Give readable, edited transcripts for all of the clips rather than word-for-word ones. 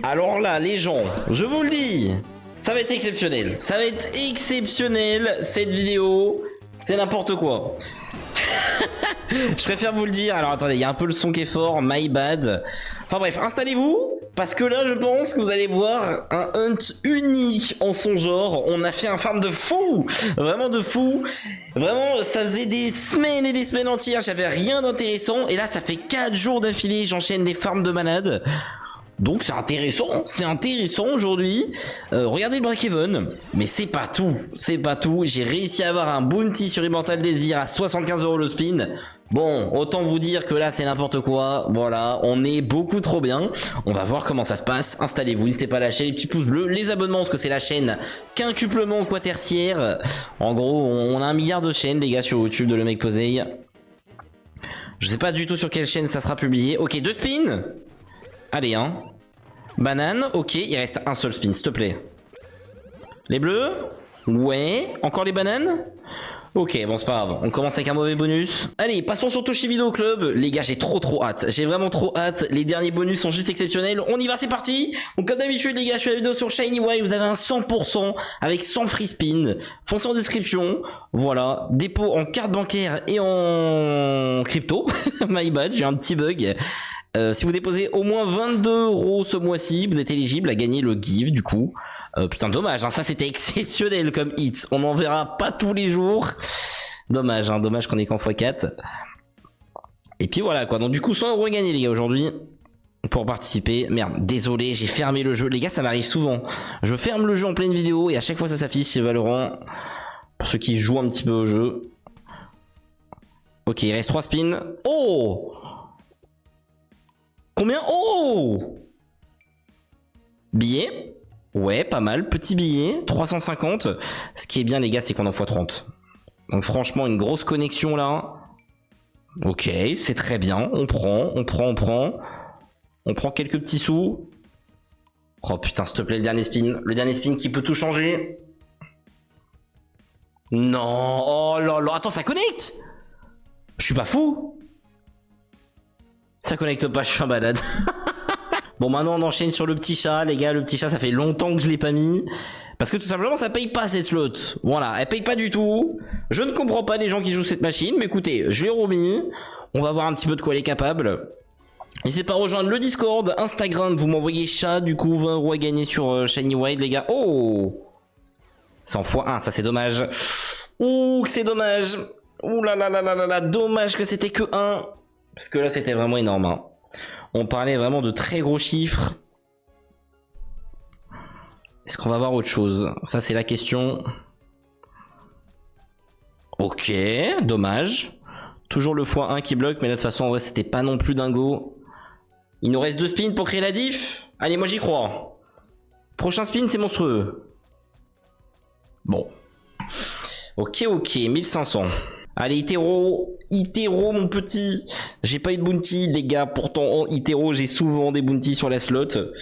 Alors là, les gens, je vous le dis, ça va être exceptionnel. Ça va être exceptionnel, cette vidéo. C'est n'importe quoi. Je préfère vous le dire. Alors attendez, il y a un peu le son qui est fort, my bad. Enfin bref, installez-vous. Parce que là, je pense que vous allez voir un hunt unique en son genre. On a fait un farm de fou. Vraiment de fou. Vraiment, ça faisait des semaines et des semaines entières. J'avais rien d'intéressant. Et là, ça fait 4 jours d'affilée. J'enchaîne des farms de malade. Donc c'est intéressant aujourd'hui. Regardez le break-even, mais c'est pas tout, J'ai réussi à avoir un bounty sur Immortal Desir à 75 € le spin. Bon, autant vous dire que là c'est n'importe quoi. Voilà, on est beaucoup trop bien. On va voir comment ça se passe. Installez-vous, n'hésitez pas à lâcher les petits pouces bleus, les abonnements, parce que c'est la chaîne quintuplement quaterciaire. En gros, on a 1 milliard de chaînes, les gars, sur YouTube de Le Mec Posey. Je sais pas du tout sur quelle chaîne ça sera publié. Ok, 2 spins. Allez, hein. Banane, ok, il reste un seul spin, s'il te plaît. Les bleus? Ouais. Encore les bananes? Ok, bon, c'est pas grave. On commence avec un mauvais bonus. Allez, passons sur Toshi Video Club. Les gars, j'ai trop hâte. J'ai vraiment trop hâte. Les derniers bonus sont juste exceptionnels. On y va, c'est parti. Donc, comme d'habitude, les gars, je fais la vidéo sur Shiny Wild. Vous avez un 100% avec 100 free spin. Foncez en description. Voilà. Dépôt en carte bancaire et en crypto. My bad, j'ai un petit bug. Si vous déposez au moins 22 € ce mois-ci, vous êtes éligible à gagner le give du coup. Putain, dommage, hein, ça c'était exceptionnel comme hit. On n'en verra pas tous les jours. Dommage, hein, dommage qu'on ait qu'en x4. Et puis voilà quoi, donc du coup 100 € gagnés les gars aujourd'hui. Pour participer. Merde, désolé, j'ai fermé le jeu. Les gars, ça m'arrive souvent. Je ferme le jeu en pleine vidéo et à chaque fois ça s'affiche chez Valorant. Pour ceux qui jouent un petit peu au jeu. Ok, il reste 3 spins. Oh! Combien? Oh! Billet? Ouais, pas mal. Petit billet, 350. Ce qui est bien, les gars, c'est qu'on en x30. Donc franchement, une grosse connexion là. Ok, c'est très bien. On prend. On prend quelques petits sous. Oh putain, s'il te plaît, le dernier spin. Le dernier spin qui peut tout changer. Non. Oh là là. Attends, ça connecte? Je suis pas fou. Ça connecte pas, je suis un balade. Bon, maintenant on enchaîne sur le petit chat, les gars. Le petit chat, ça fait longtemps que je l'ai pas mis. Parce que tout simplement, ça paye pas cette slot. Voilà, elle paye pas du tout. Je ne comprends pas les gens qui jouent cette machine. Mais écoutez, je l'ai remis. On va voir un petit peu de quoi elle est capable. N'hésitez pas à rejoindre le Discord, Instagram. Vous m'envoyez chat, du coup, 20 € à gagner sur Shiny Wild, les gars. Oh! 100 x 1, ça c'est dommage. Ouh, c'est dommage. Ouh là là là là là là. Dommage que c'était que 1. Parce que là, c'était vraiment énorme. Hein. On parlait vraiment de très gros chiffres. Est-ce qu'on va voir autre chose? Ça, c'est la question. Ok, dommage. Toujours le x1 qui bloque, mais de toute façon, en vrai, c'était pas non plus dingo. Il nous reste 2 spins pour créer la diff. Allez, moi, j'y crois. Prochain spin, c'est monstrueux. Bon. Ok, 1500. Allez, Itero, mon petit. J'ai pas eu de bounty, les gars. Pourtant, en Itero, j'ai souvent des bounties sur la slot.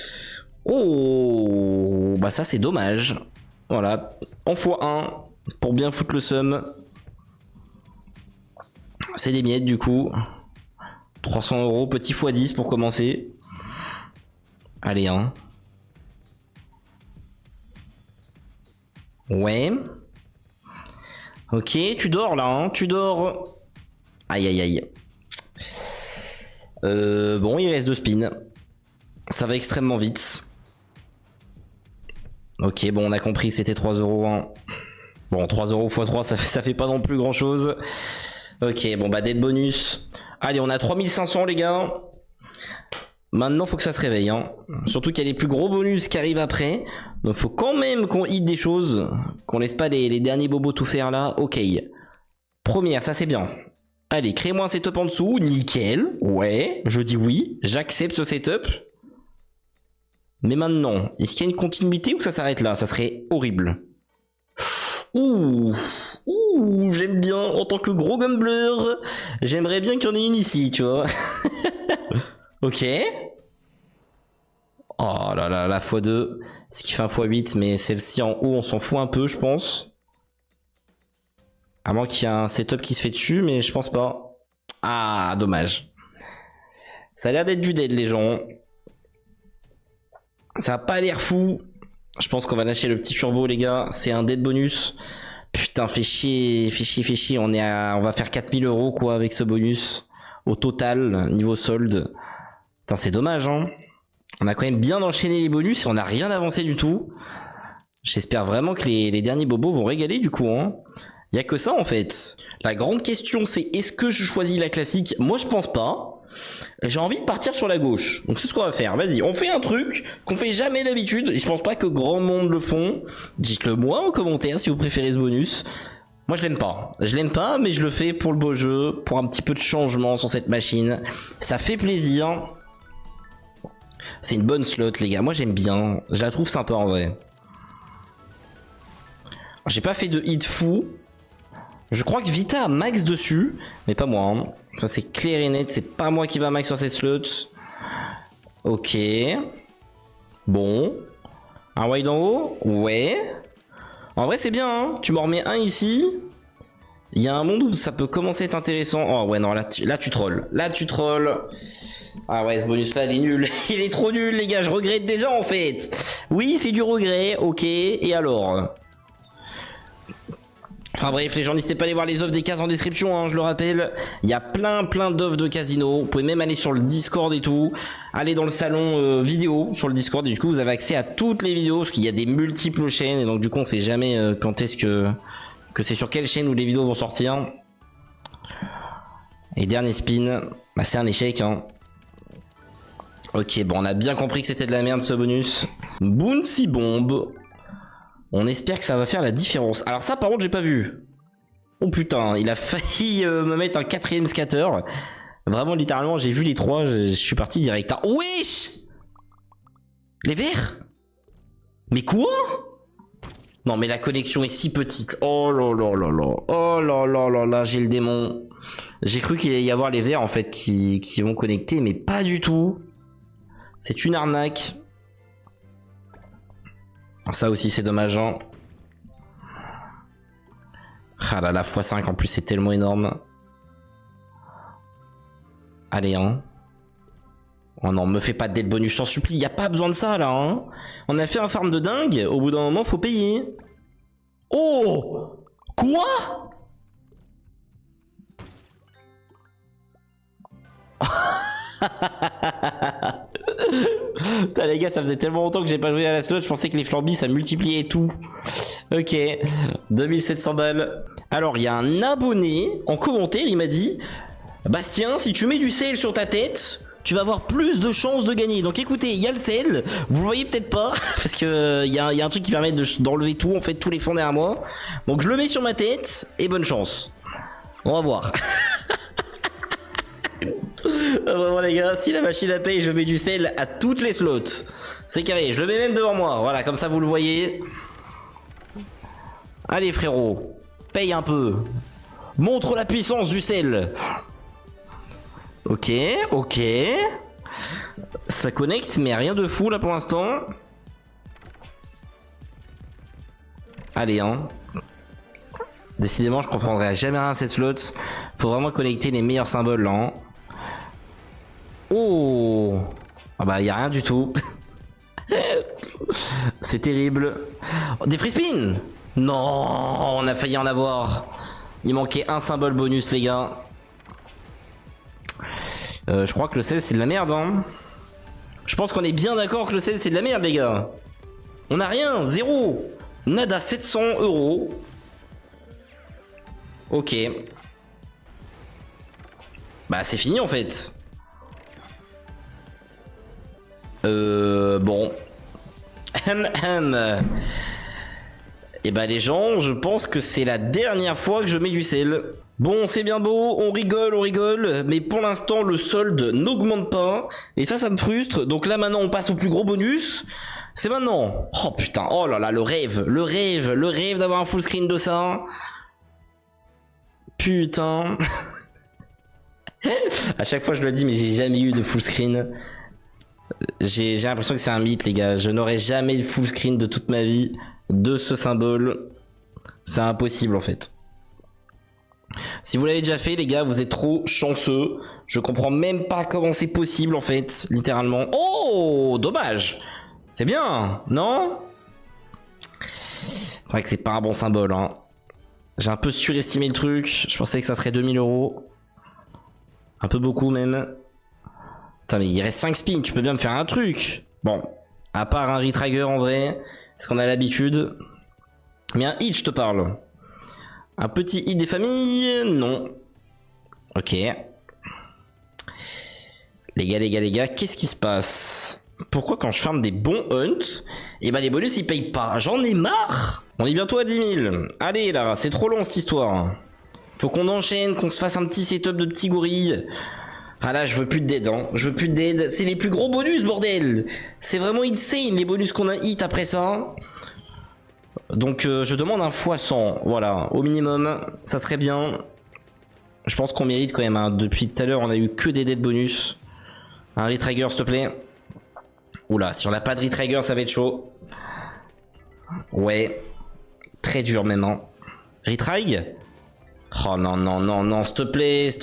Oh, bah ça, c'est dommage. Voilà, en x1, pour bien foutre le seum. C'est des miettes, du coup. 300 €, petit x10 pour commencer. Allez, hein. Ouais. Ok, tu dors là, hein, tu dors. Aïe aïe aïe. Bon, il reste 2 spins. Ça va extrêmement vite. Ok, bon, on a compris, c'était 3 €. Hein. Bon, 3 € x 3, ça fait pas non plus grand chose. Ok, bon, bah, dead bonus. Allez, on a 3500, les gars. Maintenant, faut que ça se réveille. Hein. Surtout qu'il y a les plus gros bonus qui arrivent après. Donc, faut quand même qu'on hit des choses. Qu'on laisse pas les derniers bobos tout faire là. Ok. Première, ça c'est bien. Allez, crée-moi un setup en dessous. Nickel. Ouais, je dis oui. J'accepte ce setup. Mais maintenant, est-ce qu'il y a une continuité ou ça s'arrête là? Ça serait horrible. Ouh. Ouh, j'aime bien. En tant que gros gambler, j'aimerais bien qu'il y en ait une ici, tu vois. Ok. Oh là là, la x2. Ce qui fait un x8, mais celle-ci en haut, on s'en fout un peu, je pense. À moins qu'il y ait un setup qui se fait dessus, mais je pense pas. Ah, dommage. Ça a l'air d'être du dead, les gens. Ça a pas l'air fou. Je pense qu'on va lâcher le petit turbo, les gars. C'est un dead bonus. Putain, fait chier, fait chier, fait chier. On va faire 4000 € quoi avec ce bonus. Au total, niveau solde. Putain, c'est dommage, hein. On a quand même bien enchaîné les bonus et on n'a rien avancé du tout. J'espère vraiment que les derniers bobos vont régaler du coup, hein. Il n'y a que ça en fait. La grande question c'est est-ce que je choisis la classique? Moi je pense pas. J'ai envie de partir sur la gauche. Donc c'est ce qu'on va faire. Vas-y, on fait un truc qu'on fait jamais d'habitude. Et je pense pas que grand monde le font. Dites-le moi en commentaire si vous préférez ce bonus. Moi je l'aime pas. Je l'aime pas mais je le fais pour le beau jeu. Pour un petit peu de changement sur cette machine. Ça fait plaisir. C'est une bonne slot les gars. Moi j'aime bien. Je la trouve sympa en vrai. J'ai pas fait de hit fou. Je crois que Vita a max dessus, mais pas moi. Hein. Ça c'est clair et net, c'est pas moi qui va max sur cette slot. Ok. Bon. Un wide en haut? Ouais. En vrai c'est bien, hein. Tu m'en remets un ici. Il y a un monde où ça peut commencer à être intéressant. Oh ouais non, là tu trolls. Là tu trolls. Ah ouais, ce bonus là il est nul. Il est trop nul les gars, je regrette déjà en fait. Oui c'est du regret, ok. Et alors? Enfin bref les gens, n'hésitez pas à aller voir les offres des cases en description, hein, je le rappelle. Il y a plein d'offres de casino. Vous pouvez même aller sur le Discord et tout. Aller dans le salon vidéo sur le Discord et du coup vous avez accès à toutes les vidéos. Parce qu'il y a des multiples chaînes et donc du coup on sait jamais quand est-ce que c'est sur quelle chaîne où les vidéos vont sortir. Et dernier spin, bah, c'est un échec hein. Ok bon on a bien compris que c'était de la merde ce bonus. Bouncy Bomb. On espère que ça va faire la différence. Alors ça par contre j'ai pas vu. Oh putain, il a failli me mettre un 4ème scatter. Vraiment littéralement j'ai vu les trois, je suis parti direct. Ah, wesh! Les verts? Mais quoi? Non mais la connexion est si petite. Oh là là là là. Oh là là là là, j'ai le démon. J'ai cru qu'il allait y avoir les verts en fait qui vont connecter, mais pas du tout. C'est une arnaque. Ça aussi c'est dommage hein. Ah là là x5 en plus c'est tellement énorme. Allez hein. Oh non me fais pas de dead bonus je t'en supplie. Y a pas besoin de ça là hein. On a fait un farm de dingue. Au bout d'un moment faut payer. Oh. Quoi? Putain les gars ça faisait tellement longtemps que j'ai pas joué à la slot. Je pensais que les flambis ça multipliait tout. Ok 2700 balles. Alors il y a un abonné en commentaire, il m'a dit Bastien si tu mets du sel sur ta tête tu vas avoir plus de chances de gagner. Donc écoutez, il y a le sel, vous le voyez peut-être pas parce que il y a un truc qui permet d'enlever tout en fait, tous les fonds derrière moi. Donc je le mets sur ma tête et bonne chance. On va voir. Vraiment les gars, si la machine à paye, je mets du sel à toutes les slots. C'est carré, je le mets même devant moi. Voilà, comme ça vous le voyez. Allez frérot, paye un peu. Montre la puissance du sel. Ok, ok. Ça connecte, mais rien de fou là pour l'instant. Allez hein. Décidément, je comprendrai jamais rien à cette slot. Faut vraiment connecter les meilleurs symboles là. Hein. Oh! Ah bah y a rien du tout. C'est terrible. Des free spins? Non, on a failli en avoir. Il manquait un symbole bonus les gars. Je crois que le sel c'est de la merde hein. Je pense qu'on est bien d'accord que le sel c'est de la merde les gars. On a rien, zéro. Nada 700 €. Ok. Bah c'est fini en fait. Bon. Et bah les gens, je pense que c'est la dernière fois que je mets du sel. Bon, c'est bien beau, on rigole, mais pour l'instant le solde n'augmente pas. Et ça me frustre. Donc là maintenant on passe au plus gros bonus. C'est maintenant. Oh putain, oh là là, le rêve d'avoir un full screen de ça. Putain. À chaque fois je le dis, mais j'ai jamais eu de full screen. J'ai l'impression que c'est un mythe les gars. Je n'aurai jamais le full screen de toute ma vie de ce symbole. C'est impossible en fait. Si vous l'avez déjà fait les gars, vous êtes trop chanceux. Je comprends même pas comment c'est possible en fait, littéralement. Oh, dommage. C'est bien, non? C'est vrai que c'est pas un bon symbole, hein. J'ai un peu surestimé le truc. Je pensais que ça serait 2000 €. Un peu beaucoup même. Putain, mais il reste 5 spins, tu peux bien me faire un truc. Bon, à part un retrigger en vrai, parce qu'on a l'habitude. Mais un hit, je te parle. Un petit hit des familles, non. Ok. Les gars, qu'est-ce qui se passe? Pourquoi quand je farme des bons hunts, et ben les bonus ils payent pas? J'en ai marre. On est bientôt à 10 000. Allez là, c'est trop long cette histoire. Faut qu'on enchaîne, qu'on se fasse un petit setup de petits gorilles. Ah là, je veux plus de dead, hein. Je veux plus de dead. C'est les plus gros bonus, bordel. C'est vraiment insane les bonus qu'on a hit après ça. Donc je demande un x100. Voilà, au minimum, ça serait bien. Je pense qu'on mérite quand même, hein. Depuis tout à l'heure, on a eu que des dead bonus. Un retrigger, s'il te plaît. Oula, si on n'a pas de retrigger, ça va être chaud. Ouais. Très dur même, hein. Retrig? Oh non, non, non, non, s'il te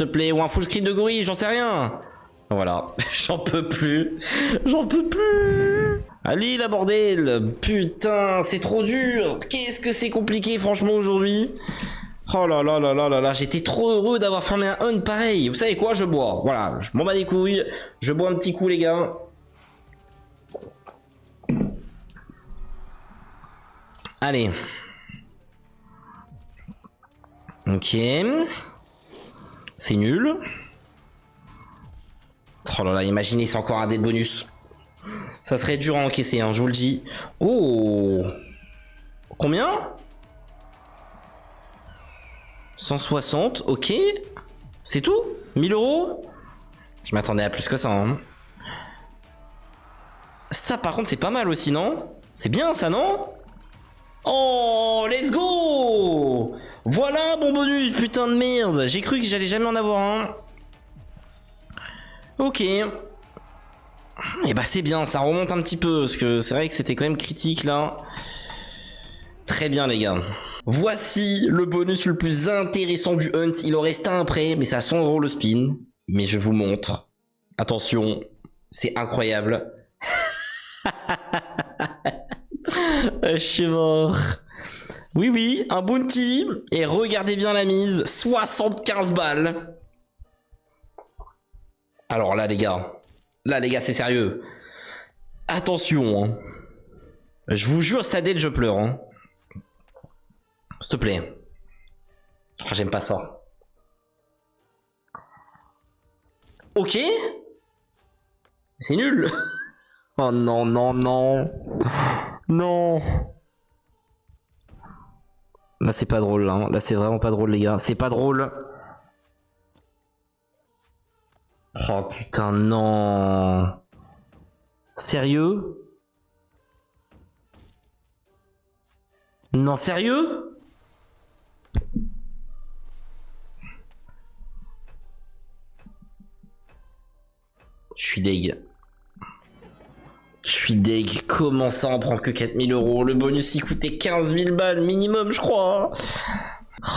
plaît, ou un full screen de gorille, j'en sais rien. Voilà, j'en peux plus. J'en peux plus. Allez, la bordel. Putain, c'est trop dur. Qu'est-ce que c'est compliqué, franchement, aujourd'hui. Oh là là là là là là, j'étais trop heureux d'avoir fermé un hunt pareil. Vous savez quoi, je bois. Voilà, je m'en bats les couilles. Je bois un petit coup, les gars. Allez. Ok. C'est nul. Oh là là, imaginez, c'est encore un dé de bonus. Ça serait dur à encaisser, hein, je vous le dis. Oh. Combien? 160, ok. C'est tout? 1000 €? Je m'attendais à plus que ça, hein. Ça, par contre, c'est pas mal aussi, non? C'est bien, ça, non? Oh, let's go! Voilà un bon bonus, putain de merde. J'ai cru que j'allais jamais en avoir un. Ok. Et bah c'est bien, ça remonte un petit peu, parce que c'est vrai que c'était quand même critique là. Très bien les gars. Voici le bonus le plus intéressant du hunt. Il en reste un après, mais ça 100 € le spin. Mais je vous montre. Attention, c'est incroyable. Je suis mort. Oui, oui, un bounty. Et regardez bien la mise. 75 balles. Alors là, les gars. Là, les gars, c'est sérieux. Attention. Hein. Je vous jure, ça dead, je pleure. Hein. S'il te plaît. Oh, j'aime pas ça. Ok. C'est nul. Oh non, non, non. Non. Là c'est pas drôle, hein. Là c'est vraiment pas drôle les gars, c'est pas drôle. Oh putain non. Sérieux? Non sérieux? Je suis deg. Je suis deg, comment ça on prend que 4000 €? Le bonus il coûtait 15 000 balles minimum je crois.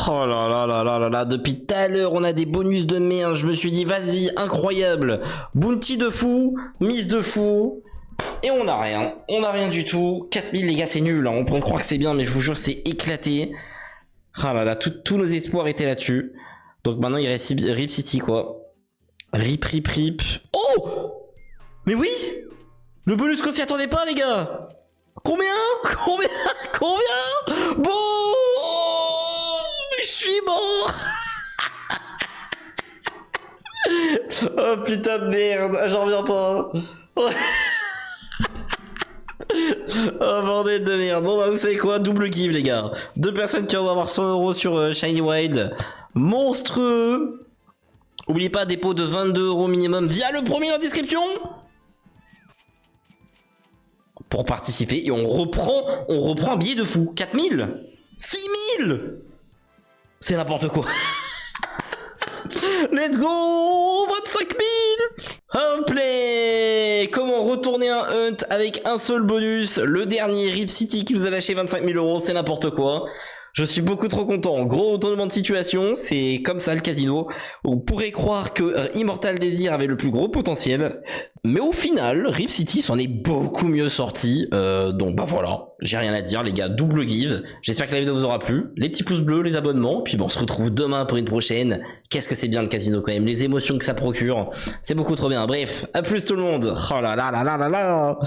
Oh là là là là là là, depuis tout à l'heure on a des bonus de merde, je me suis dit vas-y, incroyable. Bounty de fou, mise de fou, et on a rien du tout. 4000 les gars c'est nul, hein. On pourrait croire que c'est bien mais je vous jure c'est éclaté. Ah là là, tous nos espoirs étaient là-dessus. Donc maintenant il reste Rip City quoi. Rip rip rip. Oh! Mais oui! Le bonus qu'on s'y attendait pas les gars. Combien? Bon, je suis mort. Oh putain de merde, j'en reviens pas. Oh bordel de merde. Bon bah vous savez quoi, double kiff les gars. 2 personnes qui vont avoir 100 € sur Shiny Wild. Monstrueux. N'oubliez pas, dépôt de 22 € minimum via le premier dans la description pour participer, et on reprend un billet de fou. 4000, 6000, c'est n'importe quoi. Let's go, 25 000. Hop là. Comment retourner un hunt avec un seul bonus? Le dernier Rip City qui vous a lâché 25 000 €, c'est n'importe quoi. Je suis beaucoup trop content. Gros retournement de situation, c'est comme ça le casino. On pourrait croire que Immortal Desir avait le plus gros potentiel, mais au final, Rip City s'en est beaucoup mieux sorti. Donc bah voilà, j'ai rien à dire les gars, double give. J'espère que la vidéo vous aura plu. Les petits pouces bleus, les abonnements, puis bon, on se retrouve demain pour une prochaine. Qu'est-ce que c'est bien le casino quand même, les émotions que ça procure, c'est beaucoup trop bien. Bref, à plus tout le monde. Oh là là là là là là.